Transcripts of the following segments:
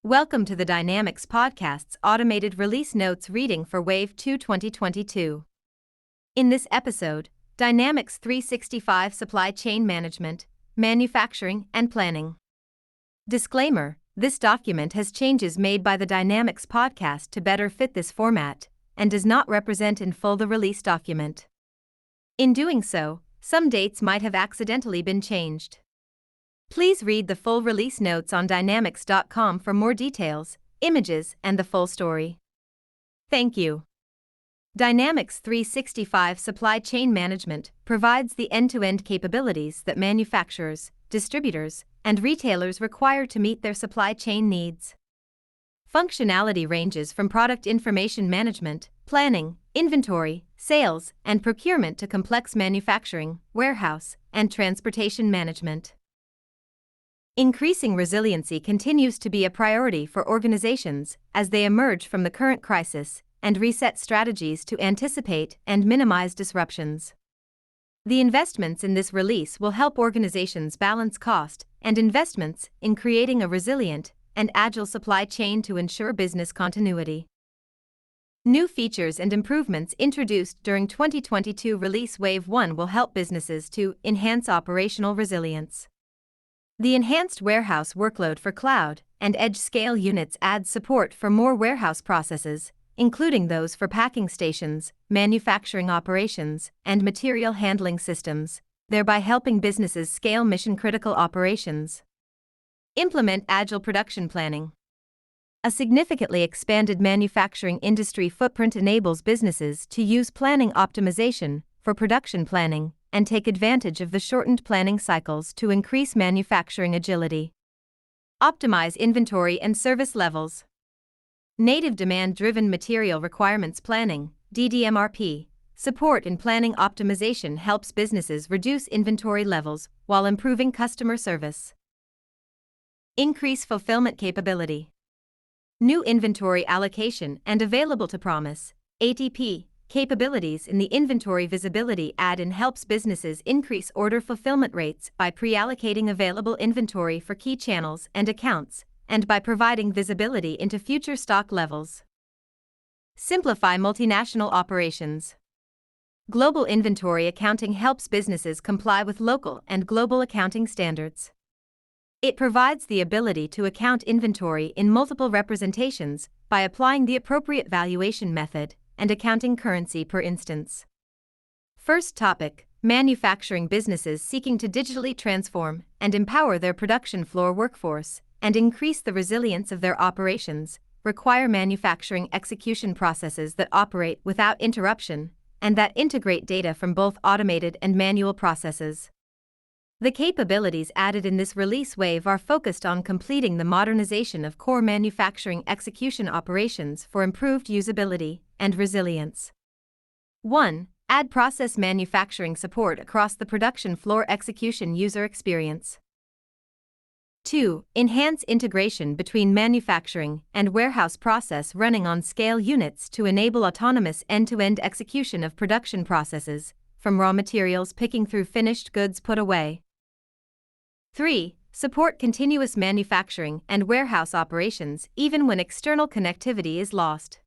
Welcome to the Dynamics Podcast's automated release notes reading for Wave 2 2022. In this episode, Dynamics 365 Supply Chain Management, Manufacturing and Planning. Disclaimer: this document has changes made by the Dynamics Podcast to better fit this format, and does not represent in full the release document. In doing so, some dates might have accidentally been changed. Please read the full release notes on dynamics.com for more details, images, and the full story. Thank you. Dynamics 365 Supply Chain Management provides the end-to-end capabilities that manufacturers, distributors, and retailers require to meet their supply chain needs. Functionality ranges from product information management, planning, inventory, sales, and procurement to complex manufacturing, warehouse, and transportation management. Increasing resiliency continues to be a priority for organizations as they emerge from the current crisis and reset strategies to anticipate and minimize disruptions. The investments in this release will help organizations balance cost and investments in creating a resilient and agile supply chain to ensure business continuity. New features and improvements introduced during 2022 Release Wave 1 will help businesses to enhance operational resilience. The enhanced warehouse workload for cloud and edge scale units adds support for more warehouse processes, including those for packing stations, manufacturing operations, and material handling systems, thereby helping businesses scale mission-critical operations. Implement agile production planning. A significantly expanded manufacturing industry footprint enables businesses to use planning optimization for production planning and take advantage of the shortened planning cycles to increase manufacturing agility. Optimize inventory and service levels. Native Demand-Driven Material Requirements Planning, Ddmrp, support in planning optimization helps businesses reduce inventory levels while improving customer service. Increase fulfillment capability. New inventory allocation and available to promise, ATP, capabilities in the inventory visibility add-in helps businesses increase order fulfillment rates by pre-allocating available inventory for key channels and accounts, and by providing visibility into future stock levels. Simplify multinational operations. Global inventory accounting helps businesses comply with local and global accounting standards. It provides the ability to account inventory in multiple representations by applying the appropriate valuation method and accounting currency per instance. First topic: manufacturing businesses seeking to digitally transform and empower their production floor workforce and increase the resilience of their operations require manufacturing execution processes that operate without interruption and that integrate data from both automated and manual processes. The capabilities added in this release wave are focused on completing the modernization of core manufacturing execution operations for improved usability and resilience. 1. Add process manufacturing support across the production floor execution user experience. 2. Enhance integration between manufacturing and warehouse process running on scale units to enable autonomous end-to-end execution of production processes, from raw materials picking through finished goods put away. 3. Support continuous manufacturing and warehouse operations even when external connectivity is lost.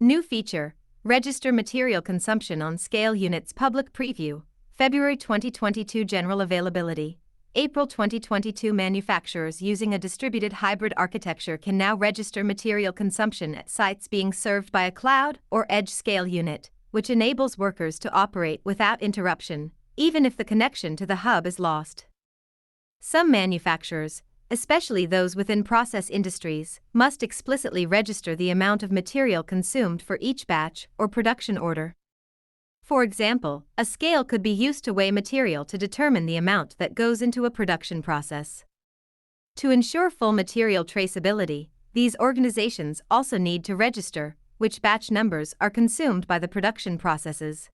New feature: Register material consumption on scale units. Public preview, February 2022. General availability, April 2022. Manufacturers using a distributed hybrid architecture can now register material consumption at sites being served by a cloud or edge scale unit, which enables workers to operate without interruption, even if the connection to the hub is lost. Some manufacturers, especially those within process industries, must explicitly register the amount of material consumed for each batch or production order. For example, a scale could be used to weigh material to determine the amount that goes into a production process. To ensure full material traceability, these organizations also need to register which batch numbers are consumed by the production processes.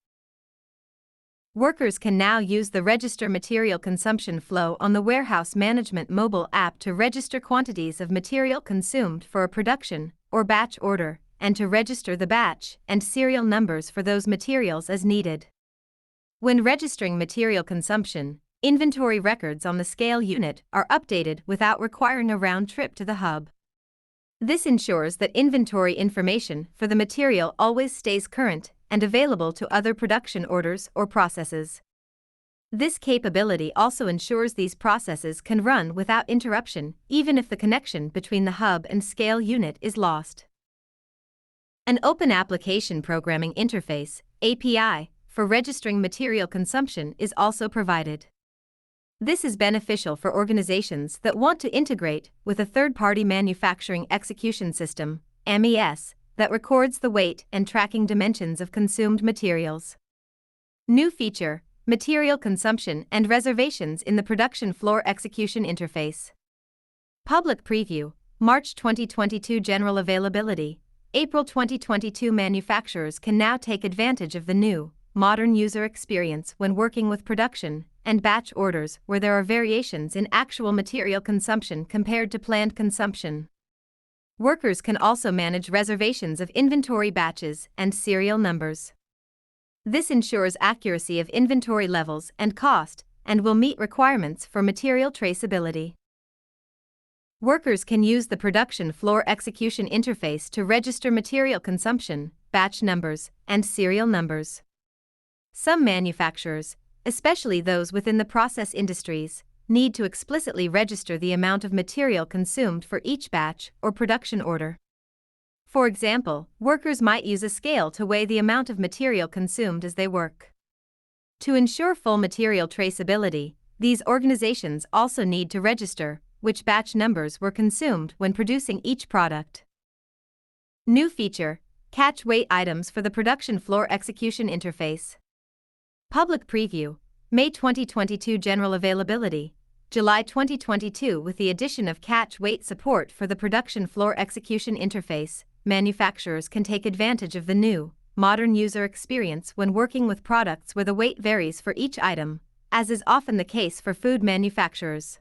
Workers can now use the Register Material Consumption flow on the Warehouse Management mobile app to register quantities of material consumed for a production or batch order, and to register the batch and serial numbers for those materials as needed. When registering material consumption, inventory records on the scale unit are updated without requiring a round trip to the hub. This ensures that inventory information for the material always stays current and available to other production orders or processes. This capability also ensures these processes can run without interruption, even if the connection between the hub and scale unit is lost. An Open Application Programming Interface (API) for registering material consumption is also provided. This is beneficial for organizations that want to integrate with a third-party manufacturing execution system (MES) that records the weight and tracking dimensions of consumed materials. New feature: Material consumption and reservations in the production floor execution interface. Public preview, March 2022 general availability, April 2022. Manufacturers can now take advantage of the new, modern user experience when working with production and batch orders where there are variations in actual material consumption compared to planned consumption. Workers can also manage reservations of inventory batches and serial numbers. This ensures accuracy of inventory levels and cost, and will meet requirements for material traceability. Workers can use the production floor execution interface to register material consumption, batch numbers, and serial numbers. Some manufacturers, especially those within the process industries, need to explicitly register the amount of material consumed for each batch or production order. For example, workers might use a scale to weigh the amount of material consumed as they work. To ensure full material traceability, these organizations also need to register which batch numbers were consumed when producing each product. New feature: Catch weight items for the production floor execution interface. Public preview, May 2022 general availability, July 2022. With the addition of catch weight support for the production floor execution interface, manufacturers can take advantage of the new, modern user experience when working with products where the weight varies for each item, as is often the case for food manufacturers.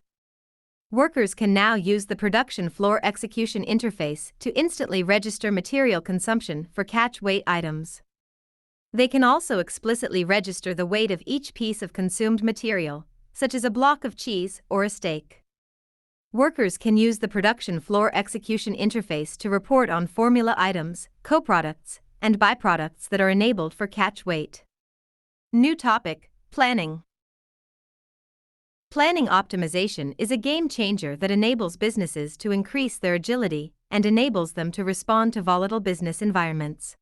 Workers can now use the production floor execution interface to instantly register material consumption for catch weight items. They can also explicitly register the weight of each piece of consumed material, such as a block of cheese or a steak. Workers can use the production floor execution interface to report on formula items, co-products, and byproducts that are enabled for catch weight. New topic: Planning. Planning optimization is a game changer that enables businesses to increase their agility and enables them to respond to volatile business environments.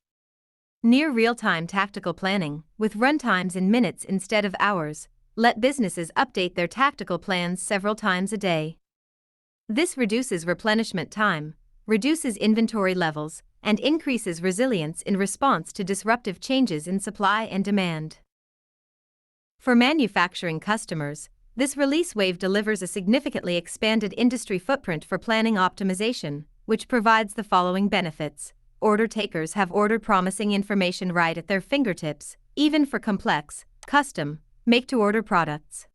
Near real-time tactical planning, with runtimes in minutes instead of hours, let businesses update their tactical plans several times a day. This reduces replenishment time, reduces inventory levels, and increases resilience in response to disruptive changes in supply and demand. For manufacturing customers, this release wave delivers a significantly expanded industry footprint for planning optimization, which provides the following benefits. Order takers have order promising information right at their fingertips, even for complex, custom, make-to-order products.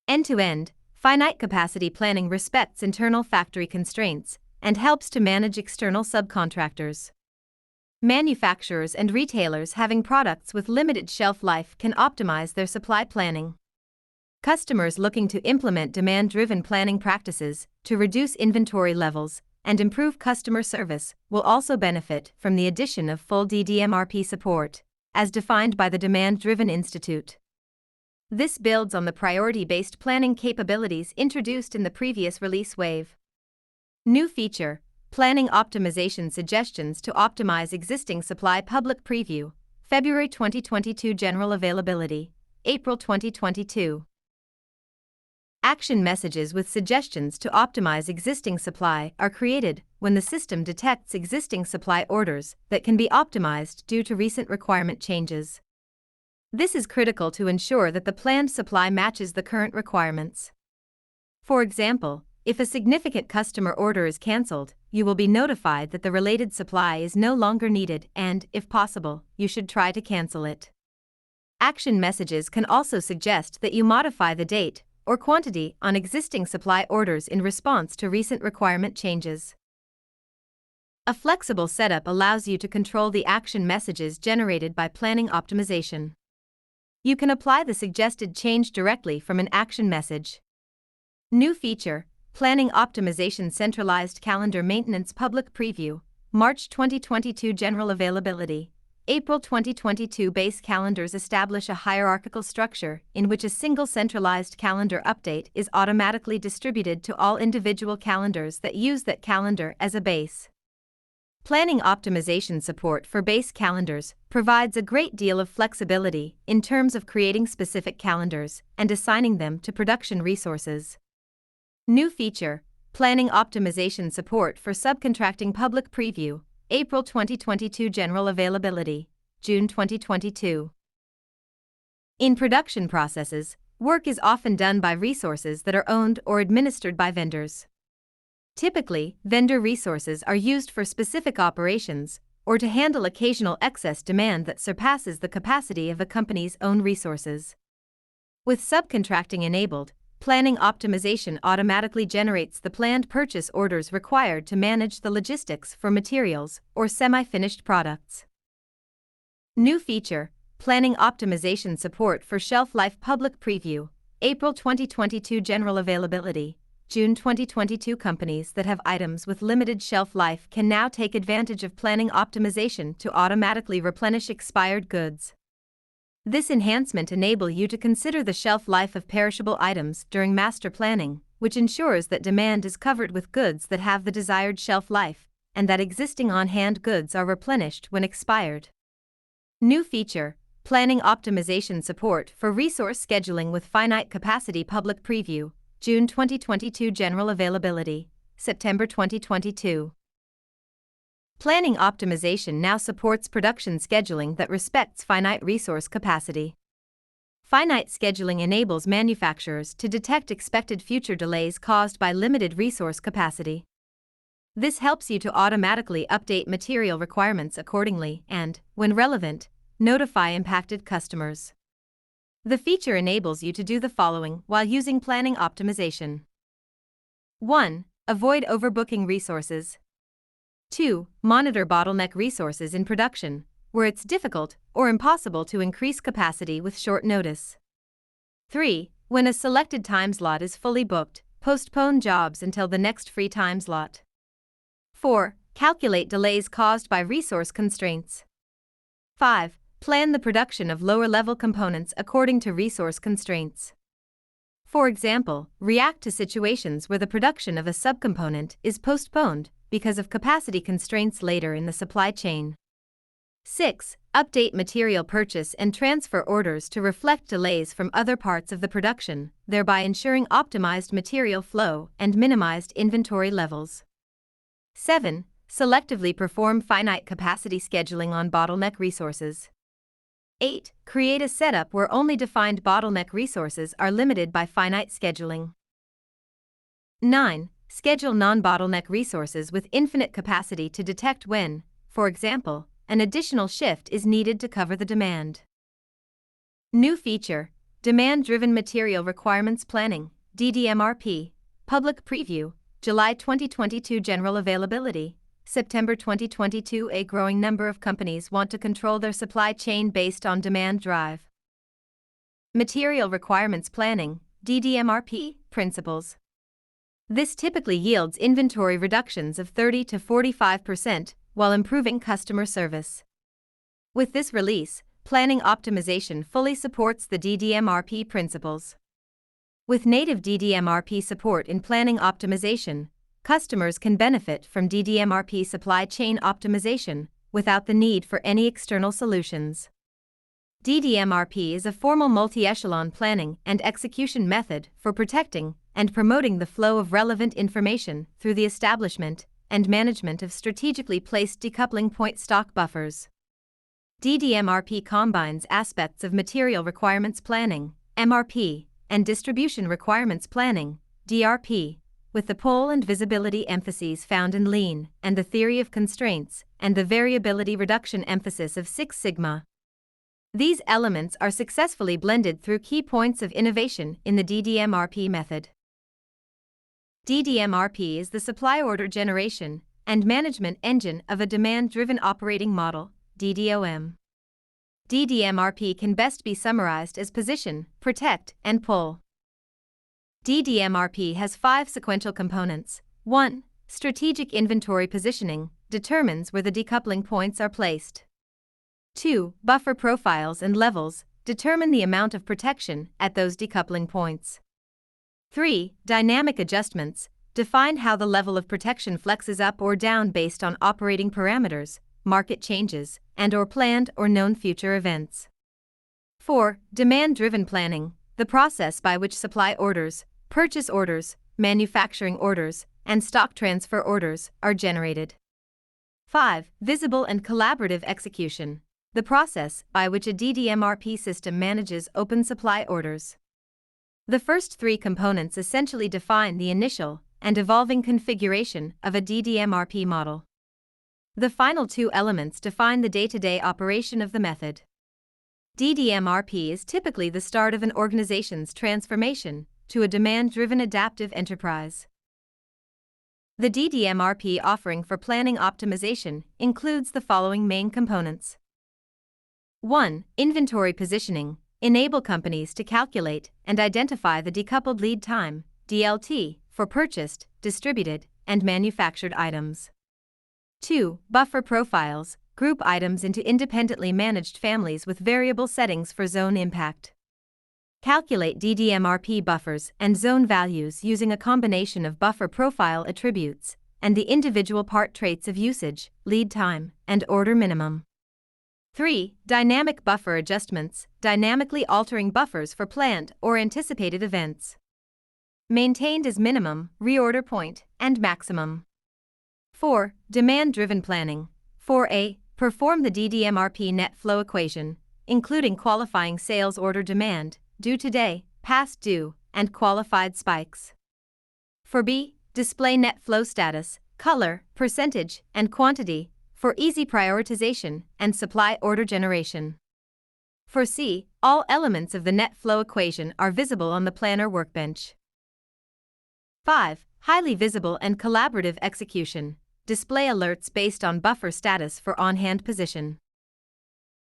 End-to-end, finite capacity planning respects internal factory constraints and helps to manage external subcontractors. Manufacturers and retailers having products with limited shelf life can optimize their supply planning. Customers looking to implement demand-driven planning practices to reduce inventory levels and improve customer service will also benefit from the addition of full Ddmrp support, as defined by the Demand-Driven Institute. This builds on the priority-based planning capabilities introduced in the previous release wave. New feature: Planning optimization suggestions to optimize existing supply. Public preview, February 2022 general availability, April 2022. Action messages with suggestions to optimize existing supply are created when the system detects existing supply orders that can be optimized due to recent requirement changes. This is critical to ensure that the planned supply matches the current requirements. For example, if a significant customer order is canceled, you will be notified that the related supply is no longer needed and, if possible, you should try to cancel it. Action messages can also suggest that you modify the date or quantity on existing supply orders in response to recent requirement changes. A flexible setup allows you to control the action messages generated by planning optimization. You can apply the suggested change directly from an action message. New feature: Planning Optimization Centralized Calendar Maintenance Public Preview, March 2022 General Availability. April 2022 Base calendars establish a hierarchical structure in which a single centralized calendar update is automatically distributed to all individual calendars that use that calendar as a base. Planning optimization support for base calendars provides a great deal of flexibility in terms of creating specific calendars and assigning them to production resources. New feature: Planning optimization support for subcontracting public preview, April 2022 General Availability, June 2022. In production processes, work is often done by resources that are owned or administered by vendors. Typically, vendor resources are used for specific operations or to handle occasional excess demand that surpasses the capacity of a company's own resources. With subcontracting enabled, planning optimization automatically generates the planned purchase orders required to manage the logistics for materials or semi-finished products. New feature: Planning optimization support for shelf life public preview, April 2022 General Availability, June 2022. Companies that have items with limited shelf life can now take advantage of planning optimization to automatically replenish expired goods. This enhancement enables you to consider the shelf life of perishable items during master planning, which ensures that demand is covered with goods that have the desired shelf life, and that existing on-hand goods are replenished when expired. New feature: Planning optimization support for resource scheduling with finite capacity public preview, June 2022 General Availability, September 2022. Planning optimization now supports production scheduling that respects finite resource capacity. Finite scheduling enables manufacturers to detect expected future delays caused by limited resource capacity. This helps you to automatically update material requirements accordingly and, when relevant, notify impacted customers. The feature enables you to do the following while using planning optimization. 1. Avoid overbooking resources. 2. Monitor bottleneck resources in production, where it's difficult or impossible to increase capacity with short notice. 3. When a selected time slot is fully booked, postpone jobs until the next free time slot. 4. Calculate delays caused by resource constraints. 5. Plan the production of lower-level components according to resource constraints. For example, react to situations where the production of a subcomponent is postponed because of capacity constraints later in the supply chain. 6. Update material purchase and transfer orders to reflect delays from other parts of the production, thereby ensuring optimized material flow and minimized inventory levels. 7. Selectively perform finite capacity scheduling on bottleneck resources. 8. Create a setup where only defined bottleneck resources are limited by finite scheduling. 9. Schedule non-bottleneck resources with infinite capacity to detect when, for example, an additional shift is needed to cover the demand. New feature: Demand-Driven Material Requirements Planning, Ddmrp, Public Preview, July 2022 General Availability, September 2022. A growing number of companies want to control their supply chain based on demand drive. Material Requirements Planning, Ddmrp, Principles. This typically yields inventory reductions of 30 to 45% while improving customer service. With this release, planning optimization fully supports the Ddmrp principles. With native Ddmrp support in planning optimization, customers can benefit from Ddmrp supply chain optimization without the need for any external solutions. Ddmrp is a formal multi-echelon planning and execution method for protecting and promoting the flow of relevant information through the establishment and management of strategically placed decoupling point stock buffers. Ddmrp combines aspects of material requirements planning, MRP, and distribution requirements planning, DRP, with the pull and visibility emphases found in Lean and the theory of constraints and the variability reduction emphasis of Six Sigma. These elements are successfully blended through key points of innovation in the Ddmrp method. Ddmrp is the supply order generation and management engine of a demand-driven operating model, DDOM. Ddmrp can best be summarized as position, protect, and pull. Ddmrp has 5 sequential components. 1. Strategic inventory positioning determines where the decoupling points are placed. 2. Buffer profiles and levels determine the amount of protection at those decoupling points. 3. Dynamic adjustments define how the level of protection flexes up or down based on operating parameters, market changes, and/or planned or known future events. 4. Demand-driven planning, the process by which supply orders, purchase orders, manufacturing orders, and stock transfer orders are generated. 5. Visible and collaborative execution, the process by which a Ddmrp system manages open supply orders. The first 3 components essentially define the initial and evolving configuration of a Ddmrp model. The final 2 elements define the day-to-day operation of the method. Ddmrp is typically the start of an organization's transformation to a demand-driven adaptive enterprise. The Ddmrp offering for planning optimization includes the following main components. 1. Inventory positioning enable companies to calculate and identify the decoupled lead time, DLT, for purchased, distributed, and manufactured items. 2. Buffer profiles group items into independently managed families with variable settings for zone impact. Calculate Ddmrp buffers and zone values using a combination of buffer profile attributes and the individual part traits of usage, lead time, and order minimum. 3. Dynamic buffer adjustments dynamically altering buffers for planned or anticipated events. Maintained as minimum, reorder point, and maximum. 4. Demand-driven planning. 4a. Perform the Ddmrp net flow equation, including qualifying sales order demand, due today, past due, and qualified spikes. 4b. Display net flow status, color, percentage, and quantity, for easy prioritization and supply order generation. 4c. All elements of the net flow equation are visible on the planner workbench. 5. Highly visible and collaborative execution. Display alerts based on buffer status for on-hand position.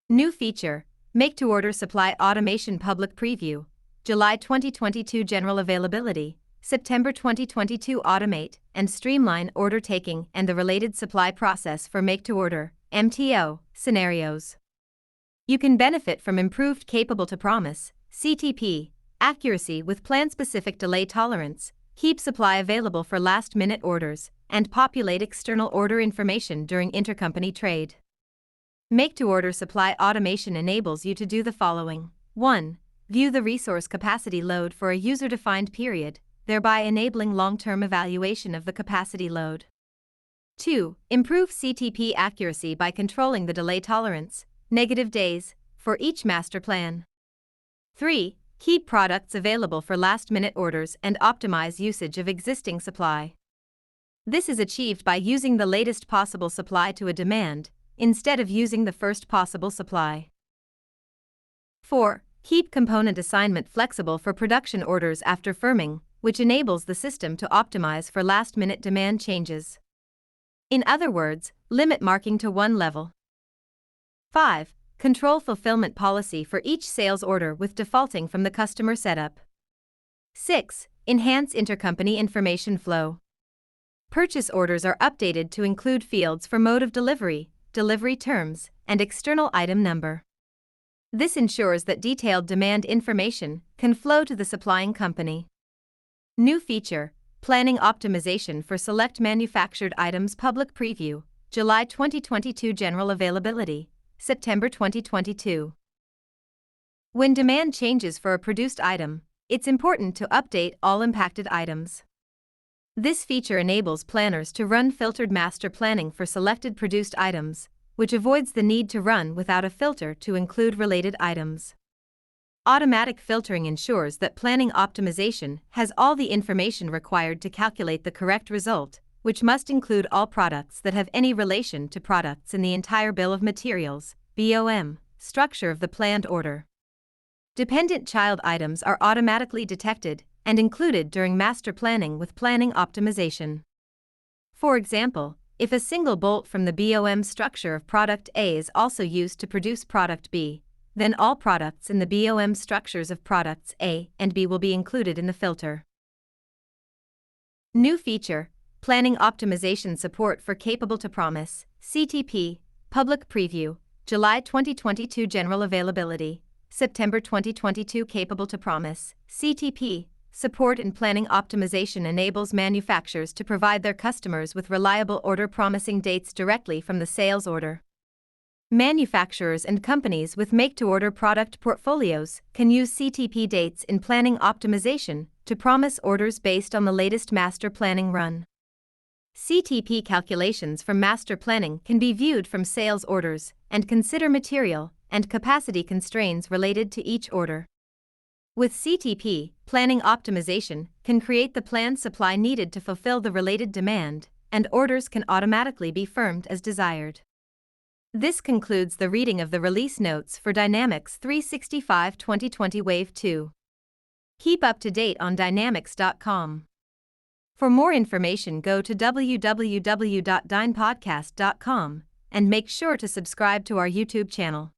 New feature, Make-to-Order Supply Automation Public Preview, July 2022 General Availability, September 2022 Automate and streamline order taking and the related supply process for make-to-order, MTO, scenarios. You can benefit from improved capable-to-promise, CTP, accuracy with plan-specific delay tolerance, keep supply available for last-minute orders, and populate external order information during intercompany trade. Make-to-order supply automation enables you to do the following. 1. View the resource capacity load for a user-defined period, thereby enabling long-term evaluation of the capacity load. 2. Improve CTP accuracy by controlling the delay tolerance, negative days, for each master plan. 3. Keep products available for last-minute orders and optimize usage of existing supply. This is achieved by using the latest possible supply to a demand, instead of using the first possible supply. 4. Keep component assignment flexible for production orders after firming, which enables the system to optimize for last-minute demand changes. In other words, limit marking to one level. 5. Control fulfillment policy for each sales order with defaulting from the customer setup. 6. Enhance intercompany information flow. Purchase orders are updated to include fields for mode of delivery, delivery terms, and external item number. This ensures that detailed demand information can flow to the supplying company. New feature, Planning Optimization for Select Manufactured Items Public Preview, July 2022 General Availability, September 2022. When demand changes for a produced item, it's important to update all impacted items. This feature enables planners to run filtered master planning for selected produced items, which avoids the need to run without a filter to include related items. Automatic filtering ensures that planning optimization has all the information required to calculate the correct result, which must include all products that have any relation to products in the entire bill of materials, BOM, structure of the planned order. Dependent child items are automatically detected and included during master planning with planning optimization. For example, if a single bolt from the BOM structure of product A is also used to produce product B, then all products in the BOM structures of products A and B will be included in the filter. New feature, Planning Optimization Support for Capable to Promise, CTP, Public Preview, July 2022 General Availability, September 2022 Capable to Promise, CTP. Support and planning optimization enables manufacturers to provide their customers with reliable order promising dates directly from the sales order. Manufacturers and companies with make-to-order product portfolios can use CTP dates in planning optimization to promise orders based on the latest master planning run. CTP calculations from master planning can be viewed from sales orders and consider material and capacity constraints related to each order. With CTP, planning optimization can create the planned supply needed to fulfill the related demand, and orders can automatically be firmed as desired. This concludes the reading of the release notes for Dynamics 365 2020 Wave 2. Keep up to date on Dynamics.com. For more information, go to www.dynpodcast.com and make sure to subscribe to our YouTube channel.